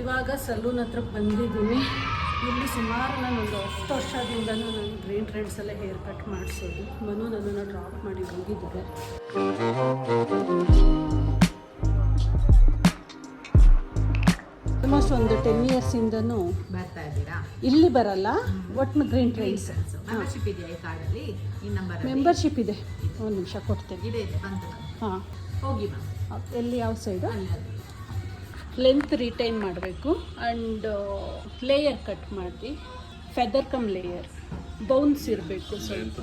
ಇವಾಗ ಸಲೂನ್ ಹತ್ರ ಬಂದಿದ್ದೀನಿ. ಇಲ್ಲಿ ಸುಮಾರು ನಾನು ಒಂದು 10 ವರ್ಷದಿಂದನೂ ನಾನು ಗ್ರೀನ್ ಟ್ರೆಂಡ್ಸಲ್ಲೇ ಹೇರ್ ಕಟ್ ಮಾಡಿಸೋದು. ಮನು ನನ್ನನ್ನು ಡ್ರಾಪ್ ಮಾಡಿ ಹೋಗಿದ್ದಾರೆ. ಆಲ್ಮೋಸ್ಟ್ ಒಂದು 10 ಇಯರ್ಸಿಂದನೂ ಬರ್ತಾ ಇದ್ದೀರಾ? ಇಲ್ಲಿ ಬರಲ್ಲ, ಒಟ್ಟು ಗ್ರೀನ್ ಟ್ರೆಂಡ್ಸ್. ಮೆಂಬರ್ಶಿಪ್ ಇದೆಯಾ ಈ ಕಾರ್ಡಲ್ಲಿ? ಈ ನಂಬರ್ ಮೆಂಬರ್ಶಿಪ್ ಇದೆ. ಒಂದು ನಿಮಿಷ ಕೊಡ್ತೇನೆ. ಇದೆ ಬಂತು. ಹಾಂ, ಹೋಗಿ ಮ್ಯಾಮ್. ಎಲ್ಲಿ ಯಾವ ಸೈಡು? ಲೆಂತ್ ರಿಟೈನ್ ಮಾಡಬೇಕು ಆ್ಯಂಡ್ ಲೇಯರ್ ಕಟ್ ಮಾಡಿ, ಫೆದರ್ ಕಮ್ ಲೇಯರ್, ಬೌನ್ಸ್ ಇರಬೇಕು ಸ್ವಲ್ಪ.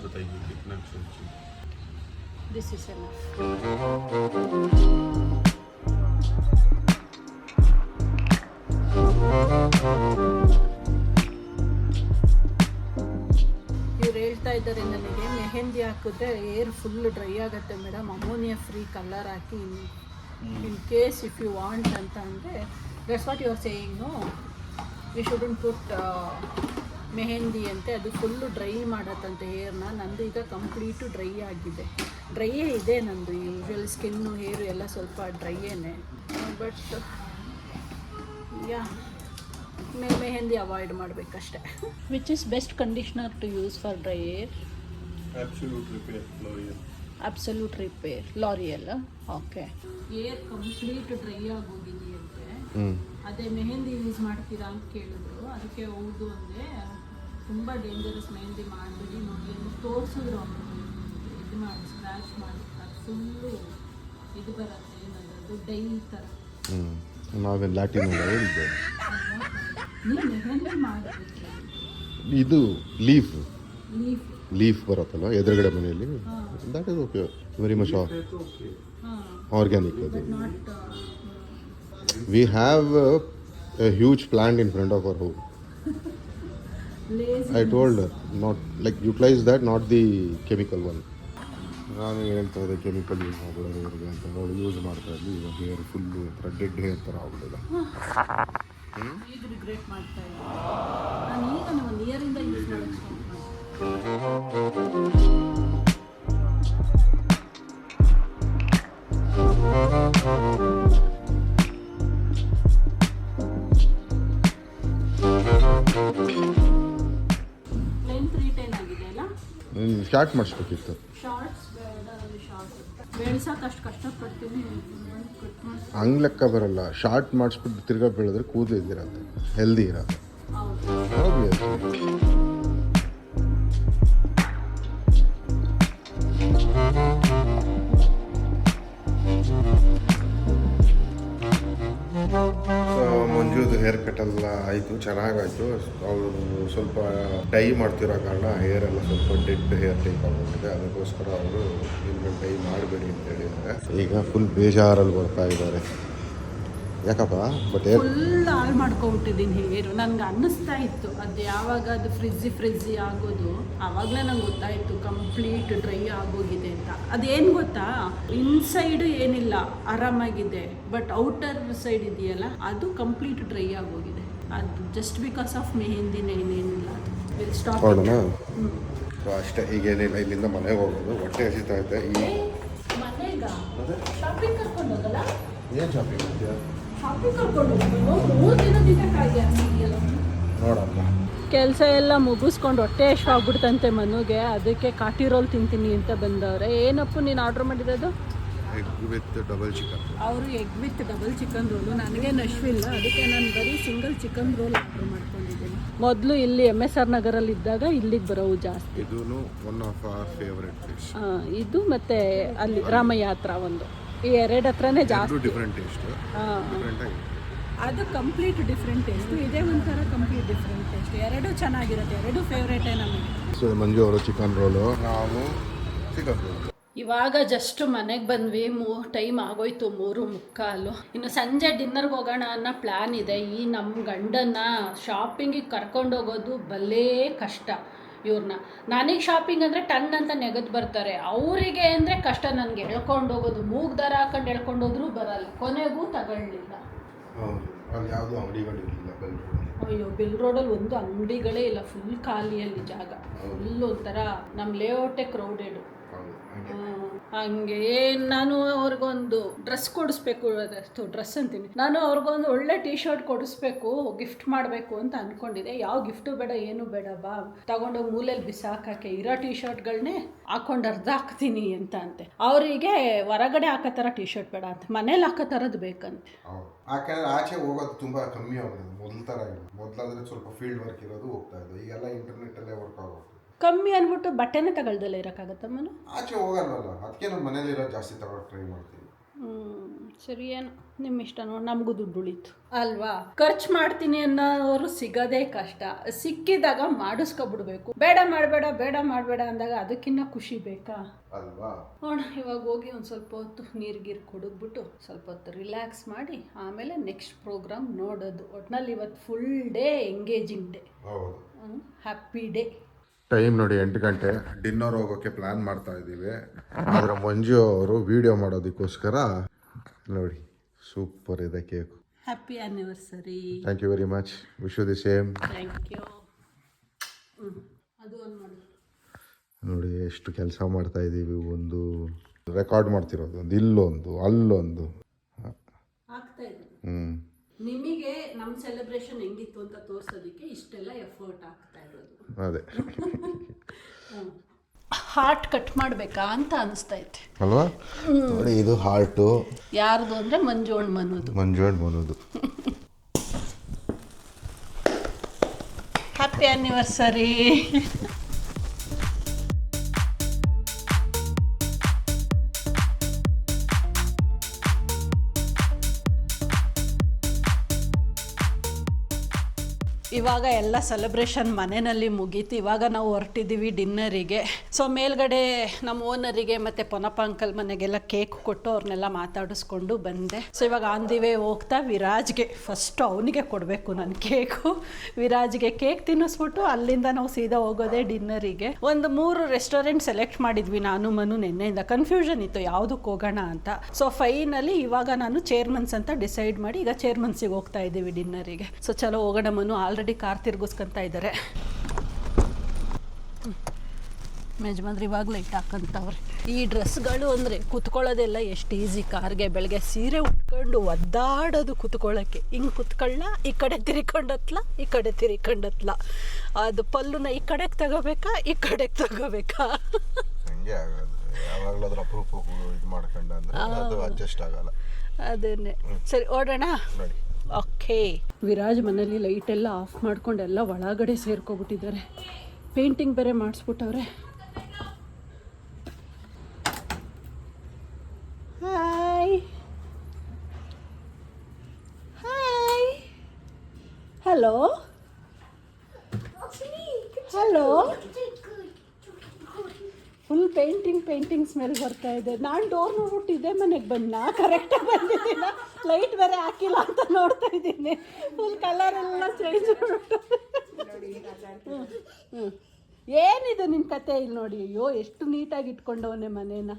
This is enough. ಇವ್ರು ಹೇಳ್ತಾ ಇದ್ದಾರೆ ನನಗೆ ಮೆಹಂದಿ ಹಾಕಿದ್ರೆ ಏರ್ ಫುಲ್ ಡ್ರೈ ಆಗುತ್ತೆ ಮೇಡಮ್, ಅಮೋನಿಯಾ ಫ್ರೀ ಕಲರ್ ಹಾಕಿ in case if you want ಅಂತ ಅಂದರೆ that's what you are saying. No, we shouldn't put mehndi ಅಂತೆ, ಅದು ಫುಲ್ಲು ಡ್ರೈ ಮಾಡತ್ತಂತೆ ಹೇರ್ನ. ನಂದು ಈಗ ಕಂಪ್ಲೀಟು ಡ್ರೈ ಆಗಿದೆ. ಡ್ರೈಯೇ ಇದೆ ನಂದು. ಯೂಶ್ವಲ್ ಸ್ಕಿನ್ನು ಹೇರು ಎಲ್ಲ ಸ್ವಲ್ಪ ಡ್ರೈಯೇನೆ, ಬಟ್ ಯಾ ಮೆಹಂದಿ ಅವಾಯ್ಡ್ ಮಾಡಬೇಕಷ್ಟೆ. Which is best conditioner to use for dry hair? Absolute repair L'Oreal. Okay. Hair complete dry ಆಗೋಗಿದೆಯಂತೆ. ಅದೇ ಮೆಹಂದಿ ಯೂಸ್ ಮಾಡ್ತೀರಾ ಅಂತ ಕೇಳಿದ್ರು. ಅದಕ್ಕೆ ಹೌದು ಅಂದೆ. ತುಂಬ ಡೇಂಜರಸ್ ಮೆಹಂದಿ ಮಾಡಬೇಡಿ ನೋಡಿ ಅಂತ ತೋರಿಸಿದ್ರು. ಇದು ಮಾಡಿ ಸ್ಕ್ರ್ಯಾಚ್ ಮಾಡಿ ಅದು ಫುಲ್ಲು ಇದು ಬರುತ್ತೆ, ಏನದು ಡೈ ಥರ. ನಾವೇನು ಲ್ಯಾಟಿನ್ ಹೇಳಿದ್ದೆ. ನೀವು ಮೆಹಂದಿ ಮಾಡಬೇಕು. ಇದು ಲೀಫ್ ಲೀಫ್ ಲೀಫ್ ಬರುತ್ತಲ್ಲ ಎದುರುಗಡೆ ಮನೆಯಲ್ಲಿ, that is okay, very much organic. ಅದು we have a huge plant in front of our house. I told not like utilise that, not the chemical one. ನಾನು ಹೇಳ್ತಾ ಇದ್ದೆ ಕೆಮಿಕಲ್ ಯೂಸ್ ಮಾಡೋದು ಹೇರ್ಗೆ ಅಂತ, ನೋಡಿ ಯೂಸ್ ಮಾಡ್ತಾ ಇದ್ವಿ. ಇವಾಗ ಹೇರ್ ಫುಲ್ಲು ಡೆಡ್ ಹೇರ್ ಥರ ಆಗ್ಬಿಟ್ಟಿದೆ. ಈಗ ರಿಗ್ರೆಟ್ ಮಾಡ್ತಾ ಇದ್ದೀನಿ. ನಾನು ಈಗ ಒಂದು ಇಯರಿಂದ ಯೂಸ್ ಮಾಡೋಕ್ಕೆ ಲೆಂತ್ ರಿಟೈನ್ ಆಗಿದೆ ಅಲ್ಲ? ಶಾರ್ಟ್ ಮಾಡಿಸ್ಬೇಕಿತ್ತು. ಶಾರ್ಟ್ಸ್ ಬೇಡ, ಶಾರ್ಟ್ ಬೆಳ್ಸಕ್ಕೆ ಅಷ್ಟು ಕಷ್ಟಪಡ್ತೀನಿ. ಹಂಗೆ ಲೆಕ್ಕ ಬರಲ್ಲ. ಶಾರ್ಟ್ ಮಾಡಿಸ್ಬಿಟ್ಟು ತಿರ್ಗಾ ಬೆಳೆದ್ರೆ ಕೂದಲು ಇದ್ದಿರತ್ತೆ, ಹೆಲ್ದಿ ಇರತ್ತೆ. ಮಂಜುದು ಹೇರ್ ಕಟ್ ಎಲ್ಲ ಆಯಿತು, ಚೆನ್ನಾಗಾಯಿತು. ಅವರು ಸ್ವಲ್ಪ ಡೈ ಮಾಡ್ತಿರೋ ಕಾರಣ ಹೇರ್ ಎಲ್ಲ ಸ್ವಲ್ಪ ಡೆಡ್ ಹೇರ್ ಟೈಪ್ ಆಗೋಗಿದೆ. ಅದಕ್ಕೋಸ್ಕರ ಅವರು ಇನ್ಮೇಲೆ ಡೈ ಮಾಡಬೇಡಿ ಅಂತ ಹೇಳಿದ್ದಾರೆ. ಈಗ ಫುಲ್ ಬೇಜಾರಲ್ಲಿ ಬರ್ತಾ ಇದ್ದಾರೆ. ಯಾಕಪ್ಪ? ಬಟ್ ಫುಲ್ ಹಾಳು ಮಾಡ್ಕೊಬಿಟ್ಟಿದ್ದೀನಿ ಹೇರು. ನನಗೆ ಅನ್ನಿಸ್ತಾ ಇತ್ತು ಅದು ಯಾವಾಗ ಅದು ಫ್ರಿಜ್ಜಿ ಆಗೋದು ಆವಾಗಲೇ ನಂಗೆ ಗೊತ್ತಾಯಿತು ಕಂಪ್ಲೀಟ್ ಡ್ರೈ ಆಗೋಗಿದೆ ಅಂತ. ಅದೇನು ಗೊತ್ತಾ, ಇನ್ಸೈಡು ಏನಿಲ್ಲ ಆರಾಮಾಗಿದೆ, ಬಟ್ ಔಟರ್ ಸೈಡ್ ಇದೆಯಲ್ಲ ಅದು ಕಂಪ್ಲೀಟ್ ಡ್ರೈ ಆಗೋಗಿದೆ. ಅದು ಜಸ್ಟ್ ಬಿಕಾಸ್ ಆಫ್ ಮೆಹಂದಿನೇ, ಏನೇನಿಲ್ಲ. ಅದು ವಿಲ್ ಸ್ಟಾಪ್. ಅಷ್ಟೇ, ಈಗೇನಿಲ್ಲ. ಇಲ್ಲಿಂದ ಮನೆಗೆ ಹೋಗೋದು. ಹೊಟ್ಟೆ ಹಸಿತಾ ಇದೆ. ಈ ಮನೆಗ ಶಾಪಿಂಗ್ ಕರ್ಕೊಂಡು ಹೋಗಲ್ಲ? ಏನು ಶಾಪಿಂಗ್ ಮಾಡ್ತೀಯಾ? ನೋಡಮ್ಮ, ಕೆಲಸ ಎಲ್ಲ ಮುಗಿಸ್ಕೊಂಡು ಹೊಟ್ಟೆ ಎಷ್ಟು ಆಗ್ಬಿಡ್ತಂತೆ ಮನುಗೆ. ಅದಕ್ಕೆ ಕಾಟಿ ರೋಲ್ ತಿಂತೀನಿ ಅಂತ ಬಂದವ್ರೆ. ಏನಪ್ಪ ನೀನು ಆರ್ಡ್ರ್ ಮಾಡಿರೋದು? Egg with double chicken. ಅವರು egg with double chicken roll. ನನಗೆ ನಶ್ವಿಲ್ಲ, ಅದಕ್ಕೆ ನಾನು ಬರೀ ಸಿಂಗಲ್ ಚಿಕನ್ ರೋಲ್ ಆರ್ಡ್ರ್ ಮಾಡ್ಕೊಂಡಿದ್ದೀನಿ. ಮೊದಲು ಇಲ್ಲಿ MSR ನಗರಲ್ಲಿ ಇದ್ದಾಗ ಇಲ್ಲಿಗೆ ಬರೋವು ಜಾಸ್ತಿ. ಇದೂ one of our favourite place. ಇದು ಮತ್ತು ಅಲ್ಲಿ ರಾಮಯ್ಯ ಹತ್ರ ಒಂದು, ಈ ಎರಡು ಹತ್ರನೇ ಜಾಸ್ತಿ. Different taste. ಅದು ಕಂಪ್ಲೀಟ್ ಡಿಫ್ರೆಂಟ್ ಟೇಸ್ಟು, ಇದೇ ಒಂಥರ ಕಂಪ್ಲೀಟ್ ಡಿಫ್ರೆಂಟ್ ಟೇಸ್ಟ್. ಎರಡೂ ಚೆನ್ನಾಗಿರುತ್ತೆ, ಎರಡೂ ಫೇವ್ರೇಟೇ ನಮಗೆ. ಸೊ ಮಂಜು ಅವರು ಚಿಕನ್ ರೋಲು, ನಾವು ಚಿಕನ್ ರೋಲ್. ಇವಾಗ ಜಸ್ಟ್ ಮನೆಗೆ ಬಂದ್ವಿ. ಟೈಮ್ ಆಗೋಯ್ತು 3:45. ಇನ್ನು ಸಂಜೆ ಡಿನ್ನರ್ಗೆ ಹೋಗೋಣ ಅನ್ನೋ ಪ್ಲ್ಯಾನ್ ಇದೆ. ಈ ನಮ್ಮ ಗಂಡನ್ನ ಶಾಪಿಂಗಿಗೆ ಕರ್ಕೊಂಡೋಗೋದು ಭಲೇ ಕಷ್ಟ. ಇವ್ರನ್ನ ನನಗೆ ಶಾಪಿಂಗ್ ಅಂದರೆ ಟನ್ ಅಂತ ನೆಗೆದು ಬರ್ತಾರೆ, ಅವರಿಗೆ ಅಂದರೆ ಕಷ್ಟ. ನನಗೆ ಎಳ್ಕೊಂಡು ಹೋಗೋದು, ಮೂಗು ದಾರ ಹಾಕೊಂಡು ಎಳ್ಕೊಂಡು ಹೋದ್ರೂ ಬರಲ್ಲ, ಕೊನೆಗೂ ತಗೊಳ್ಳಿಲ್ಲ. ಅಲ್ಲಿ ಯಾವುದೂ ಅಂಗಡಿಗಳಿರಲಿಲ್ಲ ಬೆಲ್ ರೋಡ್. ಅಯ್ಯೋ, ಬೆಲ್ ರೋಡಲ್ಲಿ ಒಂದು ಅಂಗಡಿಗಳೇ ಇಲ್ಲ, ಫುಲ್ ಖಾಲಿಯಲ್ಲಿ ಜಾಗ. ಫುಲ್ ಒಂಥರ ನಮ್ಮ ಲೇಔಟೇ ಕ್ರೌಡೆಡು. ಹಂಗೆ ನಾನು ಅವ್ರಿಗೊಂದು ಡ್ರೆಸ್ ಕೊಡಿಸ್ಬೇಕು, ಡ್ರೆಸ್ ಅಂತೀನಿ, ನಾನು ಅವ್ರಿಗೊಂದು ಒಳ್ಳೆ ಟೀ ಶರ್ಟ್ ಕೊಡಿಸ್ಬೇಕು, ಗಿಫ್ಟ್ ಮಾಡಬೇಕು ಅಂತ ಅಂದ್ಕೊಂಡಿದ್ದೆ. ಯಾವ ಗಿಫ್ಟು ಬೇಡ, ಏನು ಬೇಡ, ಬಾ ತಗೊಂಡೋಗಿ ಮೂಲೆಯಲ್ಲಿ ಬಿಸಾಕಕ್ಕೆ, ಇರೋ ಟೀ ಶರ್ಟ್ಗಳನ್ನೇ ಹಾಕೊಂಡು ಅರ್ಧ ಹಾಕ್ತೀನಿ ಅಂತ ಅಂತೆ. ಅವರಿಗೆ ಹೊರಗಡೆ ಹಾಕೋ ಥರ ಟೀ ಶರ್ಟ್ ಬೇಡ ಅಂತ, ಮನೇಲಿ ಹಾಕೋ ಥರದ್ದು ಬೇಕಂತೆ. ಯಾಕಂದ್ರೆ ಆಚೆ ಹೋಗೋದು ತುಂಬ ಕಮ್ಮಿ ಆಗೋದು, ಮೊದಲ ಥರ ಇಲ್ಲ. ಮೊದಲಾದ್ರೆ ಸ್ವಲ್ಪ ಫೀಲ್ಡ್ ವರ್ಕ್ ಇರೋದು ಹೋಗ್ತಾ ಇದ್ದು, ಈಗೆಲ್ಲ ಇಂಟರ್ನೆಟ್ಟಲ್ಲೇ ವರ್ಕ್ ಆಗೋದು. ಕಮ್ಮಿ ಅಂದ್ಬಿಟ್ಟು ಬಟ್ಟೆನೇ ತಗೊಳ್ದಲ್ಲ ಇರೋಕ್ಕಾಗತ್ತಮ್ಮನು? ಆಚೆ ಹೋಗಲ್ವಲ್ಲ, ಅದಕ್ಕೆ ನಮ್ಮ ಮನೇಲಿರೋ ಜಾಸ್ತಿ ತಗೊಳ್ಳೋಕೆ ಟ್ರೈ ಮಾಡ್ತೀವಿ. ಸರಿ, ಏನು ನಿಮ್ಮ ಇಷ್ಟ ನೋಡಿ, ನಮಗೂ ದುಡ್ಡು ಉಳಿತು ಅಲ್ವಾ. ಖರ್ಚು ಮಾಡ್ತೀನಿ ಅನ್ನೋರು ಸಿಗೋದೇ ಕಷ್ಟ, ಸಿಕ್ಕಿದಾಗ ಮಾಡಿಸ್ಕೊಬಿಡ್ಬೇಕು. ಬೇಡ ಮಾಡಬೇಡ ಬೇಡ ಮಾಡಬೇಡ ಅಂದಾಗ ಅದಕ್ಕಿಂತ ಖುಷಿ ಬೇಕಾ ಅಲ್ವಾ. ನೋಡ, ಇವಾಗ ಹೋಗಿ ಒಂದು ಸ್ವಲ್ಪ ಹೊತ್ತು ನೀರು ಕುಡಿದ್ಬಿಟ್ಟು ಸ್ವಲ್ಪ ಹೊತ್ತು ರಿಲ್ಯಾಕ್ಸ್ ಮಾಡಿ ಆಮೇಲೆ ನೆಕ್ಸ್ಟ್ ಪ್ರೋಗ್ರಾಮ್ ನೋಡೋದು. ಒಟ್ನಲ್ಲಿ ಇವತ್ತು ಫುಲ್ ಡೇ ಎಂಗೇಜಿಂಗ್ ಡೇ. ಹೌದು, ಹ್ಯಾಪಿ ಡೇ. ಟೈಮ್ ನೋಡಿ 8 ಗಂಟೆ. ಡಿನ್ನರ್ ಹೋಗೋಕ್ಕೆ ಪ್ಲ್ಯಾನ್ ಮಾಡ್ತಾ ಇದ್ದೀವಿ. ಆದರೆ ಮಂಜು ಅವರು ವಿಡಿಯೋ ಮಾಡೋದಕ್ಕೋಸ್ಕರ ನೋಡಿ ಸೂಪರ್ ಇದೆ cake. Happy anniversary. Thank you very much. Wish you the same. Thank you. ಅದು ಒಂದು ಮಾಡಿ ನೋಡಿ ಎಷ್ಟು ಕೆಲಸ ಮಾಡ್ತಾ ಇದ್ದೀವಿ. ಒಂದು ರೆಕಾರ್ಡ್ ಮಾಡ್ತಿರೋದು, ಒಂದು ಇಲ್ಲೊಂದು ಅಲ್ಲೊಂದು ಆಗ್ತಾ ಇದೆ. ನಿಮಗೆ ನಮ್ಮ ಸೆಲೆಬ್ರೇಷನ್ ಹೆಂಗಿತ್ತು ಅಂತ ತೋರ್ಸೋದಕ್ಕೆ ಇಷ್ಟೆಲ್ಲ ಎಫರ್ಟ್ ಆಗ್ತಾ ಇರೋದು. ಅದೇ ಹಾರ್ಟ್ ಕಟ್ ಮಾಡಬೇಕಾ ಅಂತ ಅನಿಸ್ತೈತೆ ಅಲ್ವಾ. ನೋಡಿ ಇದು ಹಾರ್ಟು ಯಾರ್ದು ಅಂದರೆ ಮಂಜು ಅಂಡ್ ಮನುದು. Happy anniversary. ಇವಾಗ ಎಲ್ಲ ಸೆಲೆಬ್ರೇಷನ್ ಮನೆಯಲ್ಲಿ ಮುಗೀತು. ಇವಾಗ ನಾವು ಹೊರಟಿದ್ದೀವಿ ಡಿನ್ನರಿಗೆ. ಸೊ ಮೇಲ್ಗಡೆ ನಮ್ಮ ಓನರಿಗೆ ಮತ್ತು ಪೊನ್ನಪ್ಪ ಅಂಕಲ್ ಮನೆಗೆಲ್ಲ ಕೇಕ್ ಕೊಟ್ಟು ಅವ್ರನ್ನೆಲ್ಲ ಮಾತಾಡಿಸ್ಕೊಂಡು ಬಂದೆ. ಸೊ ಇವಾಗ ಆನ್ ದಿ ವೇ ಹೋಗ್ತಾ ವಿರಾಜ್ಗೆ ಫಸ್ಟು ಅವನಿಗೆ ಕೊಡಬೇಕು ನಾನು ಕೇಕು. ವಿರಾಜ್ಗೆ ಕೇಕ್ ತಿನ್ನಿಸ್ಬಿಟ್ಟು ಅಲ್ಲಿಂದ ನಾವು ಸೀದಾ ಹೋಗೋದೇ ಡಿನ್ನರಿಗೆ. ಒಂದು 3 ರೆಸ್ಟೋರೆಂಟ್ ಸೆಲೆಕ್ಟ್ ಮಾಡಿದ್ವಿ ನಾನು ಮನು. ನೆನ್ನೆಯಿಂದ ಕನ್ಫ್ಯೂಷನ್ ಇತ್ತು ಯಾವುದಕ್ಕೆ ಹೋಗೋಣ ಅಂತ. ಸೊ ಫೈನಲಿ ಇವಾಗ ನಾನು ಚೇರ್ಮನ್ಸ್ ಅಂತ ಡಿಸೈಡ್ ಮಾಡಿ ಈಗ ಚೇರ್ಮನ್ಸಿಗೆ ಹೋಗ್ತಾ ಇದ್ದೀವಿ ಡಿನ್ನರಿಗೆ. ಸೊ ಚಲೋ ಹೋಗೋಣ ಮನು. ಆಲ್ರೆಡಿ ಕಾರ್ ತಿರ್ಗಿಸ್ಕೊಂತ ಇದ್ದಾರೆ. ಯಜಮಾನ್ರು ಇವಾಗ ಲೈಟ್ ಹಾಕಂತವ್ರೆ. ಈ ಡ್ರೆಸ್ಗಳು ಅಂದರೆ ಕುತ್ಕೊಳ್ಳೋದೆಲ್ಲ ಎಷ್ಟು ಈಸಿ ಕಾರ್ಗೆ. ಬೆಳಗ್ಗೆ ಸೀರೆ ಉಟ್ಕೊಂಡು ಒದ್ದಾಡೋದು ಕುತ್ಕೊಳ್ಳೋಕ್ಕೆ. ಹಿಂಗೆ ಕುತ್ಕೊಳ್ಳ, ಈ ಕಡೆ ತಿರ್ಕೊಂಡತ್ಲ, ಈ ಕಡೆ ತಿರ್ಕೊಂಡತ್ಲ. ಅದು ಪಲ್ಲುನ ಈ ಕಡೆಗೆ ತಗೋಬೇಕಾ, ಈ ಕಡೆಗೆ ತಗೋಬೇಕಾ, ಹಂಗೆ ಆಗೋದು. ಯಾವಾಗಲಾದ್ರೂ ಅಪರೂಪ ಇದು ಮಾಡ್ಕೊಂಡು ಅಂದ್ರೆ ಅದು ಅಡ್ಜಸ್ಟ್ ಆಗಲ್ಲ. ಅದನ್ನೇ. ಸರಿ ಓಡೋಣ. ನೋಡಿ ಓಕೆ. ವಿರಾಜ್ ಮನೇಲಿ ಲೈಟೆಲ್ಲ ಆಫ್ ಮಾಡ್ಕೊಂಡೆಲ್ಲ ಒಳಗಡೆ ಸೇರ್ಕೊಬಿಟ್ಟಿದ್ದಾರೆ. ಪೇಂಟಿಂಗ್ ಬೇರೆ ಮಾಡಿಸ್ಬಿಟ್ಟವ್ರೆ. Hi hi hello hello. Full painting smell ಬರ್ತಾ ಇದೆ. ನಾನು ಡೋರ್ ನೋಡ್ಬಿಟ್ಟು ಇದೇ ಮನೆಗೆ ಬಂದ, ಕರೆಕ್ಟಾಗಿ ಬಂದಿದ್ದೀನ. ಲೈಟ್ ಬೇರೆ ಹಾಕಿಲ್ಲ ಅಂತ ನೋಡ್ತಾ ಇದ್ದೀನಿ. ಫುಲ್ ಕಲರ್ ಎಲ್ಲ ಚೇಂಜ್ ಮಾಡ್ಬಿಟ್ಟು. ಏನಿದು ನಿನ್ನ ಕತೆ? ಇಲ್ಲಿ ನೋಡಿ, ಅಯ್ಯೋ ಎಷ್ಟು ನೀಟಾಗಿ ಇಟ್ಕೊಂಡವನೆ ಮನೇನ.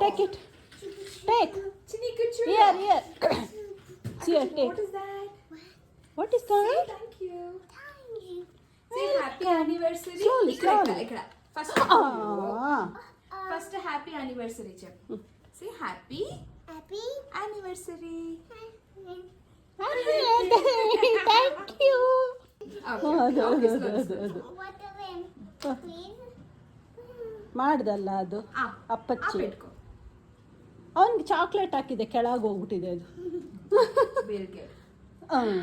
Take it, take here here. Here, take. What is that? Thank you. Say happy anniversary. Slowly. First, first happy anniversary, Chip. Say happy anniversary. Thank you. Okay. ಮಾಡ್ದಲ್ಲ ಅದು ಅಪ್ಪಚ್ಚಿ. ಅವನಿಗೆ ಚಾಕ್ಲೇಟ್ ಹಾಕಿದೆ, ಕೆಳಗೆ ಹೋಗ್ಬಿಟ್ಟಿದೆ ಅದು. Very good. Yes.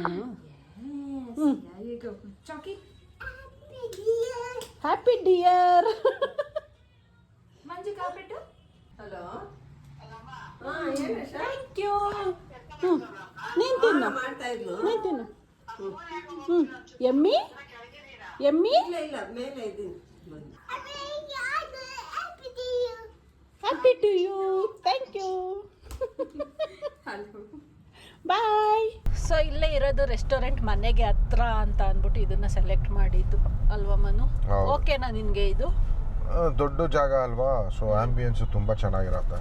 There you go. Chalky. Happy dear. Manju carpet. Hello. Thank you. ನೀನು ತಿನ್ನು, ನೀನು ತಿನ್ನು. ಎಮ್ಮಿ ಎಮ್ಮಿ. Happy to you. Thank you. Bye. So ಇಲ್ಲೇ ಇರೋದು ರೆಸ್ಟೋರೆಂಟ್ ಮನೆಗೆ ಹತ್ರ ಅಂತ ಅಂದ್ಬಿಟ್ಟು ಇದನ್ನ ಸೆಲೆಕ್ಟ್ ಮಾಡಿದ್ದು ಅಲ್ವಾ ಮನು? ಓಕೆನಾ ನಿನಗೆ ಇದು? ದೊಡ್ಡ ಜಾಗ ಅಲ್ವಾ, ಸೊ ಆಂಬಿಯನ್ಸು ತುಂಬ ಚೆನ್ನಾಗಿರತ್ತೆ.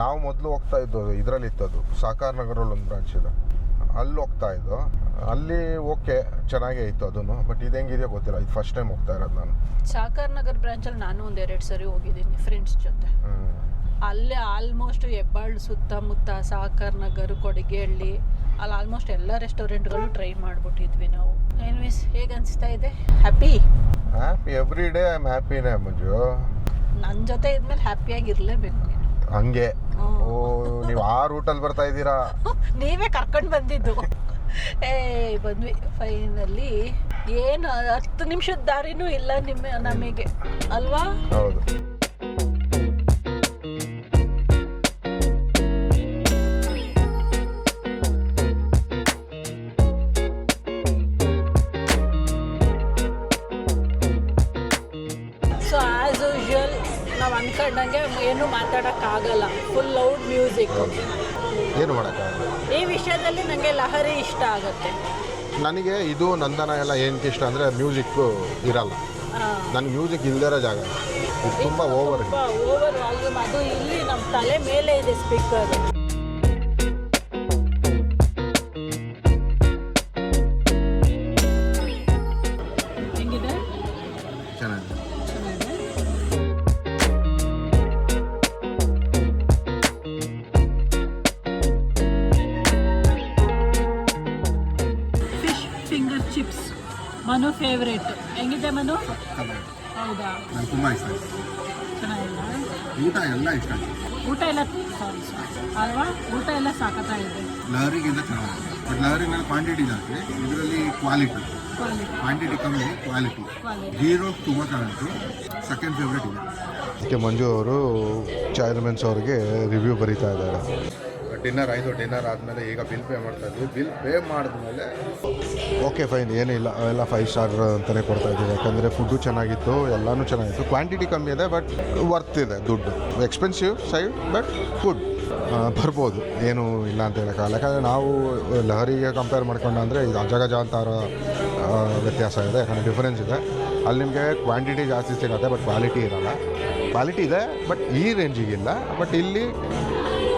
ನಾವು ಮೊದಲು ಹೋಗ್ತಾ ಇದ್ದು ಇದರಲ್ಲಿ ಇತ್ತದು ಸಹಕಾರ ನಗರಲ್ಲಿ ಒಂದು ಬ್ರಾಂಚ್ ಇದೆ, ಅಲ್ಲಿ ಹೋಗ್ತಾ ಇದ್ದು. ಅಲ್ಲಿ ಓಕೆ ಚೆನ್ನಾಗೇ ಇತ್ತು ಅದನ್ನು, ಬಟ್ ಇದು ಹೆಂಗಿದೆಯೋ ಗೊತ್ತಿಲ್ಲ. ಇದು ಫಸ್ಟ್ ಟೈಮ್ ಹೋಗ್ತಾ ಇರೋದು ನಾನು. ಸಾಕರ್ ನಗರ್ ಬ್ರಾಂಚಲ್ಲಿ ನಾನು 1-2 ಸರಿ ಹೋಗಿದ್ದೀನಿ ಫ್ರೆಂಡ್ಸ್ ಜೊತೆ. ಅಲ್ಲೇ ಆಲ್ಮೋಸ್ಟ್ ಹೆಬ್ಬಾಳು ಸುತ್ತಮುತ್ತ ಸಾಕರ್ ನಗರ್, ಕೊಡಿಗೆಹಳ್ಳಿ, ಅಲ್ಲಿ ಆಲ್ಮೋಸ್ಟ್ ಎಲ್ಲ ರೆಸ್ಟೋರೆಂಟ್ಗಳು ಟ್ರೈ ಮಾಡಿಬಿಟ್ಟಿದ್ವಿ ನಾವು. ಎನಿವೇಸ್, ಹೇಗೆ ಅನಿಸ್ತಾ ಇದೆ? Happy every day I am ಹ್ಯಾಪಿನೇ ಮಂಜು. ನನ್ನ ಜೊತೆ ಇದ್ಮೇಲೆ ಹ್ಯಾಪಿಯಾಗಿರ್ಲೇಬೇಕು ನೀನು. ಹಂಗೆ ನೀವು ಆ ರೂಟಲ್ಲಿ ಬರ್ತಾ ಇದ್ದೀರಾ? ನೀವೇ ಕರ್ಕೊಂಡು ಬಂದಿದ್ದು. ಬಂದ್ವಿ ಫೈನಲಿ. ಏನು 10 ನಿಮಿಷದ ದಾರಿನೂ ಇಲ್ಲ ನಮಗೆ ಅಲ್ವಾ? ಹೌದು. ಸೊ ಆ್ಯಸ್ ಯೂಶುವಲ್ ನಾವು ಅನ್ಕೊಂಡಂಗೆ ಏನು ಮಾತಾಡೋಕ್ಕಾಗಲ್ಲ. Full loud music. ಏನು ಮಾಡೋಕ್ಕಾಗಲ್ಲ. ಈ ವಿಷಯದಲ್ಲಿ ನನಗೆ ಲಹರಿ ಇಷ್ಟ ಆಗುತ್ತೆ. ನನಗೆ ಇದು ನಂದನ ಎಲ್ಲ ಏನಕ್ಕೆ ಇಷ್ಟ ಅಂದರೆ ಮ್ಯೂಸಿಕ್ಕು ಇರಲ್ಲ. ನನಗೆ ಮ್ಯೂಸಿಕ್ ಇಲ್ದಿರೋ ಜಾಗ ಇದು ತುಂಬ ಓವರ್ ವಾಲ್ಯೂಮ್. ಅದು ಇಲ್ಲಿ ನಮ್ಮ ತಲೆ ಮೇಲೆ ಇದೆ ಸ್ಪೀಕರ್. ಹೆಂಗಿದೆ? ಚೆನ್ನಾಗಿದೆ. Fish finger chips Manu favourite. ಹೆಂಗಿದೆ ಮನು? ಹೌದಾ? ನನಗೆ ತುಂಬ ಇಷ್ಟ ಆಯಿತು. ಚೆನ್ನಾಗಿಲ್ಲ? ಊಟ ಎಲ್ಲ ಇಷ್ಟ ಆಯಿತು. ಊಟ ಎಲ್ಲ ಸಾರಿ ಅಲ್ವಾ? ಊಟ ಎಲ್ಲ ಸಾಕತ್ತಾಗಿದೆ. ಲಹರಿಗಿಂತ ಚೆನ್ನಾಗಿದೆ. ಬಟ್ ಲಹರಿ ಮೇಲೆ ಕ್ವಾಂಟಿಟಿ ಜಾಸ್ತಿ, ಇದರಲ್ಲಿ ಕ್ವಾಲಿಟಿ. ಕ್ವಾಂಟಿಟಿ ಕಮ್ಮಿ, ಕ್ವಾಲಿಟಿ ಜೀರೋ ತುಂಬ ಚೆನ್ನಾಗಿತ್ತು. ಸೆಕೆಂಡ್ ಫೇವ್ರೇಟ್ ಇದೆ. ಅದಕ್ಕೆ ಮಂಜು ಅವರು ಚಾಯ್ರಮೆನ್ಸ್ ಅವ್ರಿಗೆ ರಿವ್ಯೂ ಬರೀತಾ ಇದ್ದಾರೆ. ಡಿನ್ನರ್ ಆಯಿತು. ಡಿನ್ನರ್ ಆದಮೇಲೆ ಈಗ ಬಿಲ್ ಪೇ ಮಾಡ್ತಾ ಇದ್ವಿ. ಬಿಲ್ ಪೇ ಮಾಡಿದ್ಮೇಲೆ ಓಕೆ ಫೈನ್, ಏನಿಲ್ಲ, ಎಲ್ಲ 5 ಸ್ಟಾರ್ ಅಂತಲೇ ಕೊಡ್ತಾ ಇದ್ದೀವಿ. ಯಾಕಂದರೆ ಫುಡ್ಡು ಚೆನ್ನಾಗಿತ್ತು, ಎಲ್ಲನೂ ಚೆನ್ನಾಗಿತ್ತು. ಕ್ವಾಂಟಿಟಿ ಕಮ್ಮಿ ಇದೆ, ಬಟ್ ವರ್ತ್ ಇದೆ. ದುಡ್ಡು ಎಕ್ಸ್ಪೆನ್ಸಿವ್ ಸೈಡ್, ಬಟ್ ಫುಡ್ ಬರ್ಬೋದು, ಏನೂ ಇಲ್ಲ ಅಂತ ಹೇಳೋಕ್ಕಾಗಲ್ಲ. ಯಾಕಂದರೆ ನಾವು ಲಹರಿಗೆ ಕಂಪೇರ್ ಮಾಡ್ಕೊಂಡು ಅಂದರೆ ಇದು ಅಜಗಜಾಂತರ ವ್ಯತ್ಯಾಸ ಇದೆ. ಯಾಕಂದರೆ ಡಿಫರೆನ್ಸ್ ಇದೆ. ಅಲ್ಲಿ ನಿಮಗೆ ಕ್ವಾಂಟಿಟಿ ಜಾಸ್ತಿ ಸಿಗುತ್ತೆ, ಬಟ್ ಕ್ವಾಲಿಟಿ ಇರೋಲ್ಲ. ಕ್ವಾಲಿಟಿ ಇದೆ, ಬಟ್ ಈ ರೇಂಜಿಗಿಲ್ಲ. ಬಟ್ ಇಲ್ಲಿ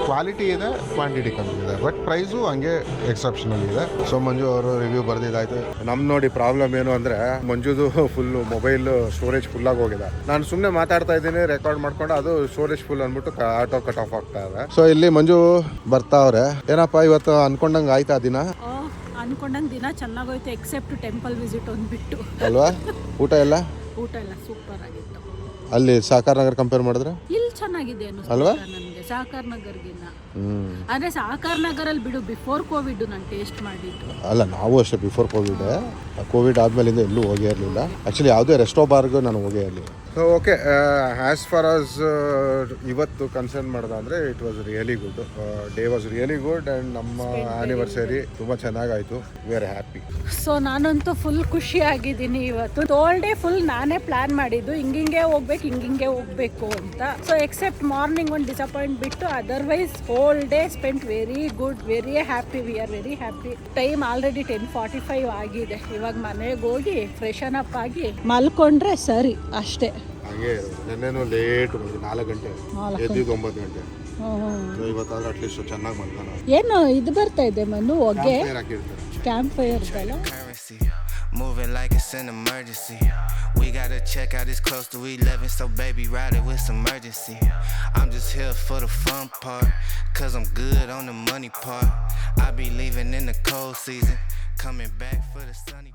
ಕ್ವಾಲಿಟಿ ಇದೆ, ಕ್ವಾಂಟಿಟಿ ಕಮ್ಮಿ ಇದೆ, ಬಟ್ ಪ್ರೈಸು ಹಂಗೆ ಎಕ್ಸೆಪ್ಷನಲ್ ಇದೆ. ಸೊ ಮಂಜು ಅವರು ರಿವ್ಯೂ ಬರ್ದಿದ್ದಾಯಿತು. ನಮ್ಮ ನೋಡಿ ಪ್ರಾಬ್ಲಮ್ ಏನು ಅಂದರೆ ಮಂಜುದು ಫುಲ್ಲು ಮೊಬೈಲ್ ಸ್ಟೋರೇಜ್ ಫುಲ್ಲಾಗಿ ಹೋಗಿದೆ. ನಾನು ಸುಮ್ಮನೆ ಮಾತಾಡ್ತಾ ಇದ್ದೀನಿ, ರೆಕಾರ್ಡ್ ಮಾಡ್ಕೊಂಡು ಅದು ಸ್ಟೋರೇಜ್ ಫುಲ್ ಅಂದ್ಬಿಟ್ಟು ಆಟೋ ಕಟ್ ಆಫ್ ಆಗ್ತಾ ಇದೆ. ಸೊ ಇಲ್ಲಿ ಮಂಜು ಬರ್ತಾವ್ರೆ. ಏನಪ್ಪ ಇವತ್ತು ಅನ್ಕೊಂಡಂಗೆ ಆಯ್ತಾ ದಿನ? ಅನ್ಕೊಂಡಂಗೆ ದಿನ ಚೆನ್ನಾಗೋಯ್ತು, ಎಕ್ಸೆಪ್ಟ್ ಟೆಂಪಲ್ ವಿಸಿಟ್ ಒಂದ್ಬಿಟ್ಟು ಅಲ್ವಾ? ಊಟ ಎಲ್ಲ ಸೂಪರ್ ಆಗಿತ್ತು. ಅಲ್ಲಿ ಸಾಕರ್ ನಗರ್ ಕಂಪೇರ್ ಮಾಡಿದ್ರೆ ಇಲ್ಲಿ ಚೆನ್ನಾಗಿದೆ ಅಲ್ವಾ? ನನಗೆ ಸಾಕರ್ ನಗರ್ಗಿನ್ನ. ಅಂದ್ರೆ ಸಾಕರ್ ನಗರಲ್ಲಿ ಬಿಡು, ಬಿಫೋರ್ ಕೋವಿಡ್ ನಾನು ಟೇಸ್ಟ್ ಮಾಡಿದ್ದು. ಅಲ್ಲ, ನಾವು ಅಷ್ಟೇ ಬಿಫೋರ್ ಕೋವಿಡ್ ಆದಮೇಲಿಂದ ಎಲ್ಲೂ ಹೋಗೇ ಇರಲಿಲ್ಲ. ಆ್ಯಕ್ಚುಲಿ ಯಾವುದೇ ರೆಸ್ಟೋ ಬಾರ್ಗೂ ನಾನು ಹೋಗೇ ಇರಲಿಲ್ಲ. So okay, as far as ಇವತ್ತು ಕನ್ಸರ್ನ್ ಮಾಡಿದೆ ಅಂದರೆ it was really good. Day was really good and ನಮ್ಮ ಆ್ಯನಿವರ್ಸರಿ ತುಂಬ ಚೆನ್ನಾಗಾಯಿತು. We are happy. ಸೊ ನಾನಂತೂ ಫುಲ್ ಖುಷಿ ಆಗಿದ್ದೀನಿ ಇವತ್ತು. ಹೋಲ್ ಡೇ ಫುಲ್ ನಾನೇ ಪ್ಲಾನ್ ಮಾಡಿದ್ದು, ಹಿಂಗೆ ಹೋಗ್ಬೇಕು ಅಂತ. ಸೊ ಎಕ್ಸೆಪ್ಟ್ ಮಾರ್ನಿಂಗ್ ಒಂದು ಡಿಸಪಾಯಿಂಟ್ ಬಿಟ್ಟು, otherwise whole day spent very good, very happy. We are very happy. Time already 10:45 ಆಗಿದೆ. ಇವಾಗ ಮನೆಗೆ ಹೋಗಿ ಫ್ರೆಶನ್ ಅಪ್ ಆಗಿ ಮಲ್ಕೊಂಡ್ರೆ ಸರಿ ಅಷ್ಟೇ. ಹಾಗೆ ನೆನ್ನೆನೂ ಲೇಟ್ 4 ಗಂಟೆ ಎದ್ದಿದ್ದು 9 ಗಂಟೆ. ಇವತ್ತಾದ್ರೆ ಅಟ್ಲೀಸ್ಟ್ ಚೆನ್ನಾಗಿ ಮಲ್ಕೋಣ. ಏನು ಇದು ಬರ್ತಾ ಇದೆ ಮನು? ಹೊಗೆ ಕ್ಯಾಂಪ್ ಫೈರ್ ಅಲ್ಲ? Moving like it's an emergency. We gotta check out, it's close to 11, so baby ride it with some urgency. I'm just here for the fun part, cause I'm good on the money part. I be leaving in the cold season, coming back for the sunny